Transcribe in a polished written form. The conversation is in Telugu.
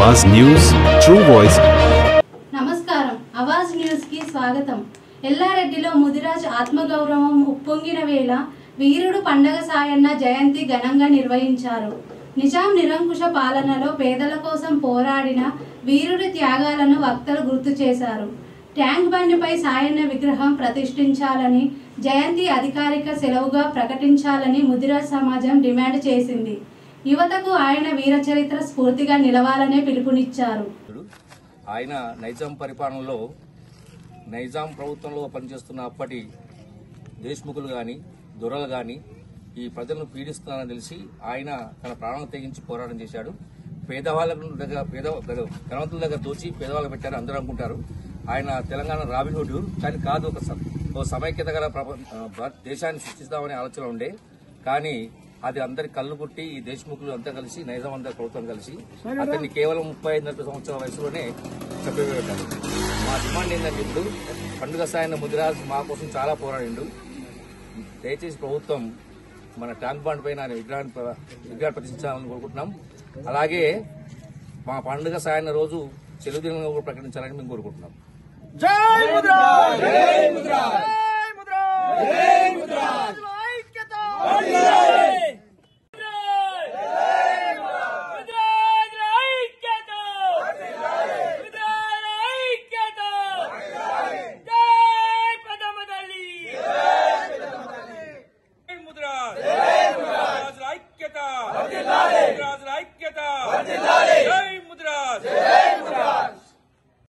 आवाज न्यूज ट्रू वॉइस। నమస్కారం ఆవాజ్ న్యూస్ కి స్వాగతం। ఎల్లారెడ్డిలో ముదిరాజ్ ఆత్మగౌరవం ఉప్పొంగిన వేళ వీరుడు పండగ సాయన్న జయంతి ఘనంగా నిర్వహించారు। నిజాం నిరంకుశ పాలనలో పేదల కోసం పోరాడిన వీరుడి త్యాగాలను వక్తలు గుర్తు చేశారు। ట్యాంక్ బండిపై సాయన్న విగ్రహం ప్రతిష్ఠించాలని, జయంతి అధికారిక సెలవుగా ప్రకటించాలని ముదిరాజ్ సమాజం డిమాండ్ చేసింది। యువతకు ఆయన వీర చరిత్ర స్ఫూర్తిగా నిలవాలనే పిలుపునిచ్చారు। ఆయన నైజాం పరిపాలనలో నైజాం ప్రభుత్వంలో పనిచేస్తున్న అప్పటి దేశ్ముఖులు కానీ దొరలు కానీ ఈ ప్రజలను పీడిస్తున్నారని తెలిసి ఆయన తన ప్రాణాలను తెగించి పోరాటం చేశాడు। పేదవాళ్ళకు ధనవంతుల దగ్గర దోచి పేదవాళ్ళకు పెట్టారు అందరూ అనుకుంటారు। ఆయన తెలంగాణ రాబిన్ హుడ్ కానీ కాదు, ఒక సమైక్యత గల దేశాన్ని సృష్టిస్తామనే ఆలోచన ఉండే, కానీ అది అందరి కళ్ళు పుట్టి ఈ దేశముఖులు అంతా కలిసి నైజాం అంతా ప్రభుత్వం కలిసి అతన్ని కేవలం 35 సంవత్సరాల వయసులోనే చంపివేయబడ్డాడు। మా డిమాండ్ ఏంటంటే ఇప్పుడు పండుగ సాయన్న ముదిరాజ్ మా కోసం చాలా పోరాడిండు। దయచేసి ప్రభుత్వం మన ట్యాంక్ బండ్ పైన విగ్రహాన్ని ప్రతిష్ఠించాలని కోరుకుంటున్నాం। అలాగే మా పండుగ సాయన్న రోజు సెలవు దినంగా కూడా ప్రకటించాలని మేము కోరుకుంటున్నాం। జై ముదిరాజ్! జై ముదిరాజ్! జై ముదిరాజ్! జై ముదిరాజ్!